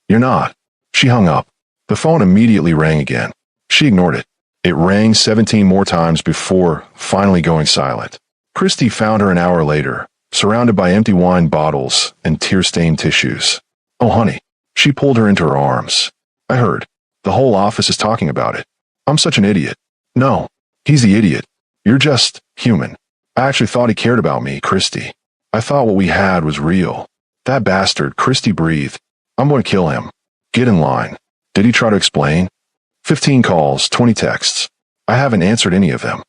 You're not. She hung up. The phone immediately rang again. She ignored it. It rang 17 more times before finally going silent. Christy found her an hour later, surrounded by empty wine bottles and tear-stained tissues. Oh, honey. She pulled her into her arms. I heard. The whole office is talking about it. I'm such an idiot. No. He's the idiot. You're just human. I actually thought he cared about me, Christy. I thought what we had was real. That bastard, Christy breathed. I'm going to kill him. Get in line. Did he try to explain? 15 calls, 20 texts. I haven't answered any of them.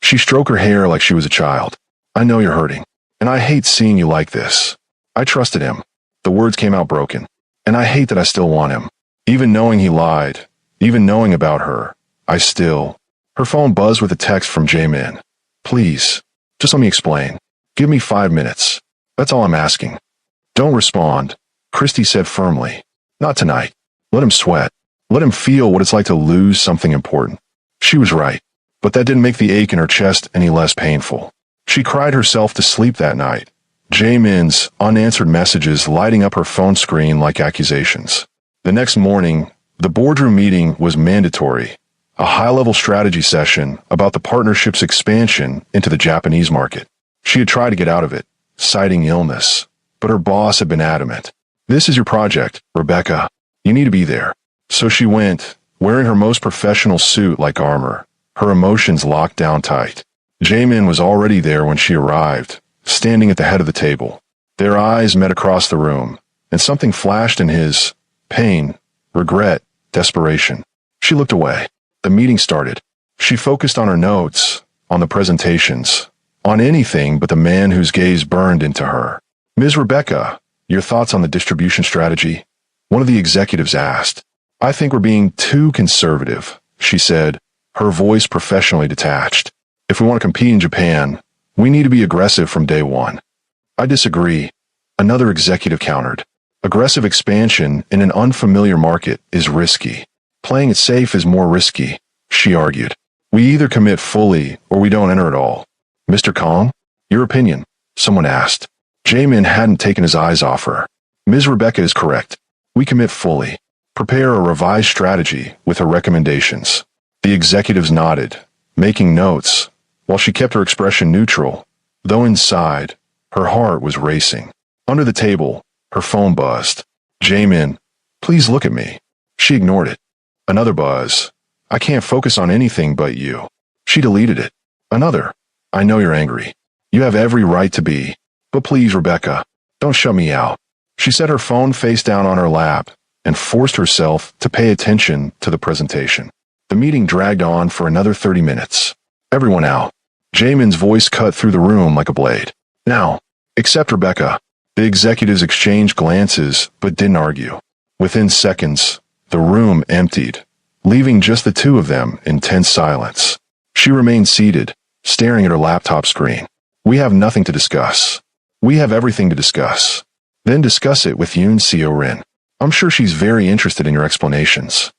She stroked her hair like she was a child. I know you're hurting, and I hate seeing you like this. I trusted him. The words came out broken. And I hate that I still want him. Even knowing he lied, even knowing about her, I still... Her phone buzzed with a text from Jamin. Please, just let me explain. Give me 5 minutes. That's all I'm asking. Don't respond, Christy said firmly. Not tonight. Let him sweat. Let him feel what it's like to lose something important. She was right, but that didn't make the ache in her chest any less painful. She cried herself to sleep that night, Jamin's unanswered messages lighting up her phone screen like accusations. The next morning, the boardroom meeting was mandatory, a high-level strategy session about the partnership's expansion into the Japanese market. She had tried to get out of it, citing illness, but her boss had been adamant. This is your project, Rebecca. You need to be there. So she went, wearing her most professional suit like armor, her emotions locked down tight. Jamin was already there when she arrived, standing at the head of the table. Their eyes met across the room, and something flashed in his: pain, regret, desperation. She looked away. The meeting started. She focused on her notes, on the presentations, on anything but the man whose gaze burned into her. Ms. Rebecca, your thoughts on the distribution strategy? One of the executives asked. I think we're being too conservative, she said, her voice professionally detached. If we want to compete in Japan, we need to be aggressive from day one. I disagree, another executive countered. Aggressive expansion in an unfamiliar market is risky. Playing it safe is more risky, she argued. We either commit fully or we don't enter at all. Mr. Kong, your opinion? Someone asked. Jamin hadn't taken his eyes off her. Ms. Rebecca is correct. We commit fully. Prepare a revised strategy with her recommendations. The executives nodded, making notes, while she kept her expression neutral, though inside, her heart was racing. Under the table, her phone buzzed. Jamin, please look at me. She ignored it. Another buzz. I can't focus on anything but you. She deleted it. Another. I know you're angry. You have every right to be. But please, Rebecca, don't shut me out. She set her phone face down on her lap and forced herself to pay attention to the presentation. The meeting dragged on for another 30 minutes. Everyone out. Jamin's voice cut through the room like a blade. Now, except Rebecca. The executives exchanged glances but didn't argue. Within seconds, the room emptied, leaving just the two of them in tense silence. She remained seated, staring at her laptop screen. We have nothing to discuss. We have everything to discuss. Then discuss it with Yoon Seo-rin. I'm sure she's very interested in your explanations.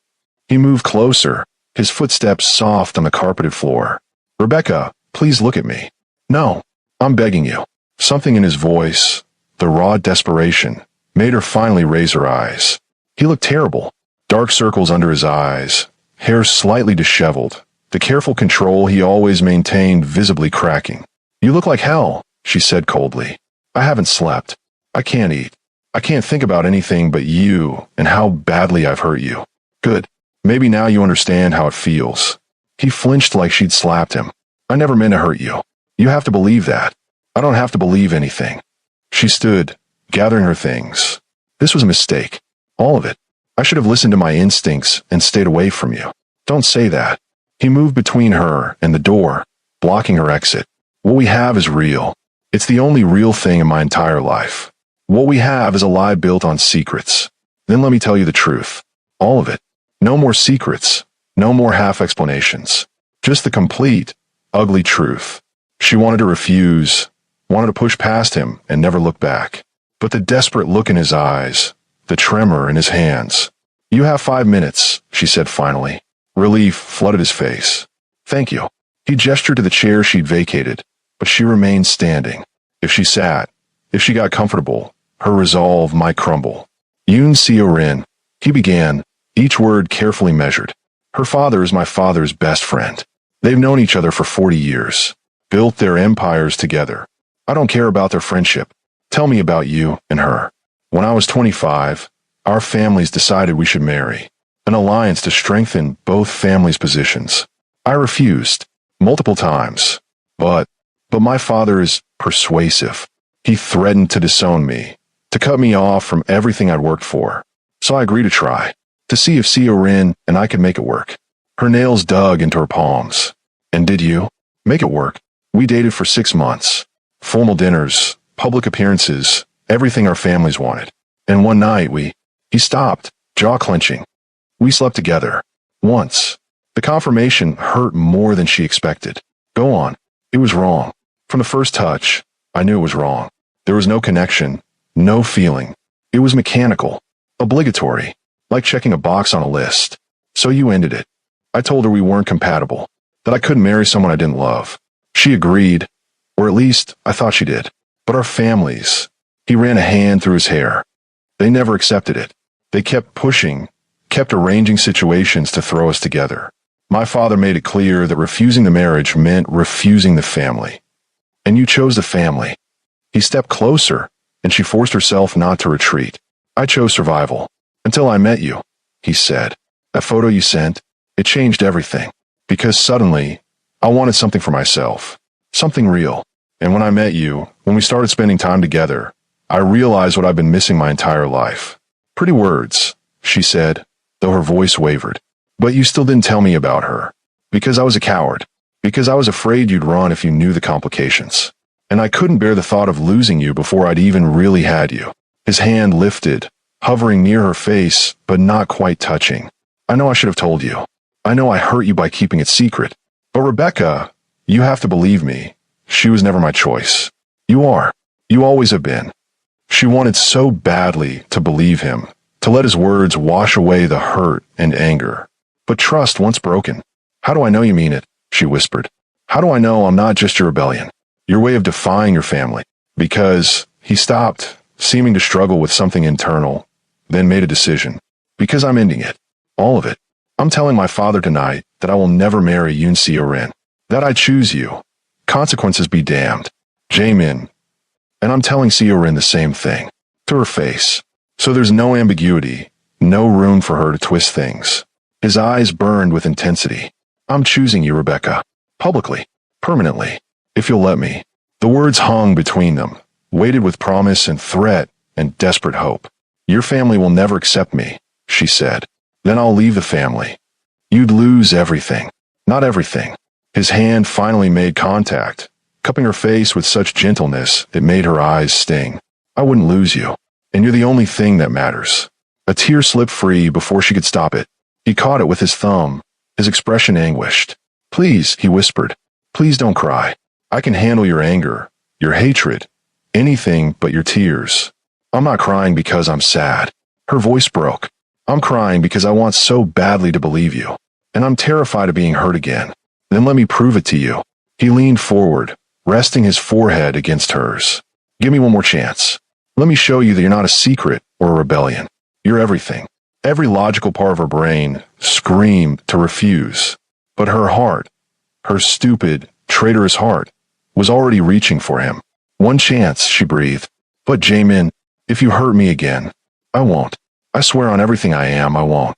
He moved closer, his footsteps soft on the carpeted floor. Rebecca, please look at me. No, I'm begging you. Something in his voice, the raw desperation, made her finally raise her eyes. He looked terrible. dark circles under his eyes, hair slightly disheveled, the careful control he always maintained visibly cracking. "You look like hell," she said coldly. "I haven't slept. I can't eat. I can't think about anything but you and how badly I've hurt you." "Good. Maybe now you understand how it feels." He flinched like she'd slapped him. "I never meant to hurt you. You have to believe that." "I don't have to believe anything." She stood, gathering her things. "This was a mistake. All of it. I should have listened to my instincts and stayed away from you." "Don't say that." He moved between her and the door, blocking her exit. "What we have is real. It's the only real thing in my entire life. What we have is a lie built on secrets. Then let me tell you the truth. All of it. No more secrets. No more half explanations. Just the complete, ugly truth." She wanted to refuse, wanted to push past him and never look back. But the desperate look in his eyes, the tremor in his hands. "You have 5 minutes," she said finally. Relief flooded his face. "Thank you." He gestured to the chair she'd vacated, but she remained standing. If she sat, if she got comfortable, her resolve might crumble. "Yoon Seo-rin," he began, each word carefully measured. "Her father is my father's best friend. They've known each other for 40 years, built their empires together. I don't care about their friendship. Tell me about you and her." "When I was 25, our families decided we should marry, an alliance to strengthen both families' positions. I refused, multiple times. But my father is persuasive. He threatened to disown me, to cut me off from everything I'd worked for. So I agreed to try, to see if Seo-rin and I could make it work." Her nails dug into her palms. "And did you?" "Make it work. We dated for 6 months. Formal dinners, public appearances, everything our families wanted. And one night He stopped, jaw clenching. "We slept together. Once." The confirmation hurt more than she expected. "Go on." "It was wrong. From the first touch, I knew it was wrong. There was no connection, no feeling. It was mechanical, obligatory, like checking a box on a list. So you ended it." I told her we weren't compatible, that I couldn't marry someone I didn't love. She agreed, or at least I thought she did. But our families, he ran a hand through his hair. They never accepted it. They kept pushing, kept arranging situations to throw us together. My father made it clear that refusing the marriage meant refusing the family. "And you chose the family." He stepped closer, and she forced herself not to retreat. "I chose survival. Until I met you," he said. "That photo you sent, it changed everything. Because suddenly, I wanted something for myself. Something real. And when I met you, when we started spending time together, I realized what I've been missing my entire life." "Pretty words," she said, though her voice wavered. "But you still didn't tell me about her." "Because I was a coward. Because I was afraid you'd run if you knew the complications. And I couldn't bear the thought of losing you before I'd even really had you." His hand lifted, hovering near her face, but not quite touching. "I know I should have told you. I know I hurt you by keeping it secret. But Rebecca, you have to believe me. She was never my choice. You are. You always have been." She wanted so badly to believe him, to let his words wash away the hurt and anger. But trust once broken. "How do I know you mean it?" she whispered. "How do I know I'm not just your rebellion? Your way of defying your family?" "Because," he stopped, seeming to struggle with something internal, then made a decision. "Because I'm ending it. All of it. I'm telling my father tonight that I will never marry Yoon Seo-rin. That I choose you. Consequences be damned. Jaemin. And I'm telling Seo-rin the same thing." To her face. So there's no ambiguity, no room for her to twist things. His eyes burned with intensity. "I'm choosing you, Rebecca. Publicly. Permanently. If you'll let me." The words hung between them, weighted with promise and threat and desperate hope. "Your family will never accept me," she said. "Then I'll leave the family. You'd lose everything." "Not everything." His hand finally made contact, cupping her face with such gentleness it made her eyes sting. "I wouldn't lose you. And you're the only thing that matters." A tear slipped free before she could stop it. He caught it with his thumb, his expression anguished. "Please," he whispered. "Please don't cry. I can handle your anger, your hatred, anything but your tears. I'm not crying because I'm sad." Her voice broke. "I'm crying because I want so badly to believe you. And I'm terrified of being hurt again. Then let me prove it to you." He leaned forward, resting his forehead against hers. "Give me one more chance. Let me show you that you're not a secret or a rebellion. You're everything. Every logical part of her brain screamed to refuse. But her heart, her stupid, traitorous heart, was already reaching for him. One chance, she breathed. But Jaemin, if you hurt me again, I won't. I swear on everything I am, I won't.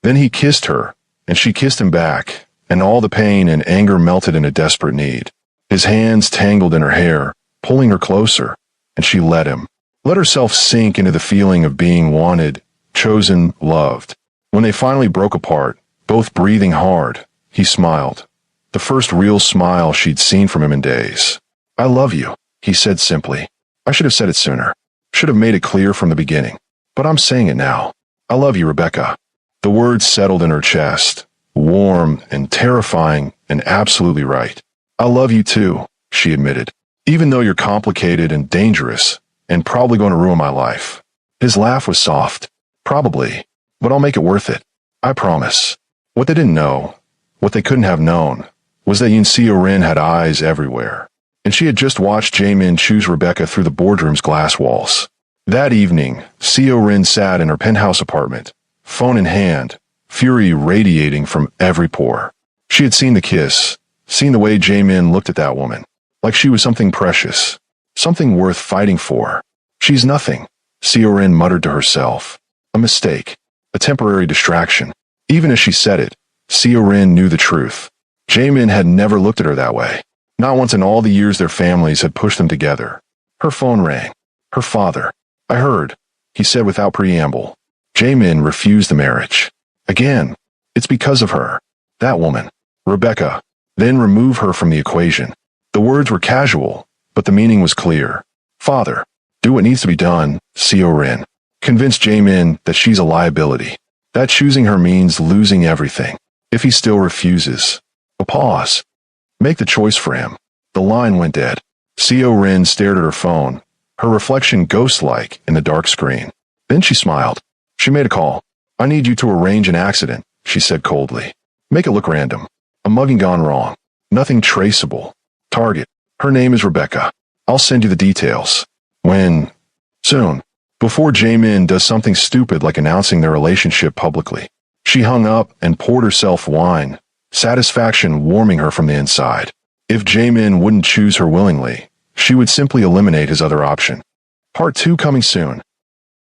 Then he kissed her, and she kissed him back, and all the pain and anger melted in a desperate need. His hands tangled in her hair, pulling her closer, and she let him. Let herself sink into the feeling of being wanted, chosen, loved. When they finally broke apart, both breathing hard, he smiled. The first real smile she'd seen from him in days. I love you, he said simply. I should have said it sooner. Should have made it clear from the beginning. But I'm saying it now. I love you, Rebecca. The words settled in her chest, warm and terrifying and absolutely right. I love you too, she admitted. Even though you're complicated and dangerous, and probably going to ruin my life. His laugh was soft. Probably. But I'll make it worth it. I promise. What they didn't know, what they couldn't have known, was that Yoon Seo-rin had eyes everywhere. And she had just watched Jaemin choose Rebecca through the boardroom's glass walls. That evening, Seo-rin sat in her penthouse apartment, phone in hand, fury radiating from every pore. She had seen the kiss, seen the way Jaemin looked at that woman, like she was something precious, something worth fighting for. She's nothing, Seo-rin muttered to herself. A mistake, a temporary distraction. Even as she said it, Seo-rin knew the truth. Jaemin had never looked at her that way. Not once in all the years their families had pushed them together. Her phone rang. Her father. I heard, he said without preamble. Jaemin refused the marriage. Again. It's because of her. That woman. Rebecca. Then remove her from the equation. The words were casual, but the meaning was clear. Father. Do what needs to be done, Seo-rin. Convince Jaemin that she's a liability. That choosing her means losing everything. If he still refuses. A pause. Make the choice for him. The line went dead. Seo-rin stared at her phone, her reflection ghost-like in the dark screen. Then she smiled. She made a call. I need you to arrange an accident, she said coldly. Make it look random. A mugging gone wrong. Nothing traceable. Target. Her name is Rebecca. I'll send you the details. When? Soon. Before Jaemin does something stupid like announcing their relationship publicly. She hung up and poured herself wine, satisfaction warming her from the inside. If Jaemin wouldn't choose her willingly, she would simply eliminate his other option. Part 2 coming soon.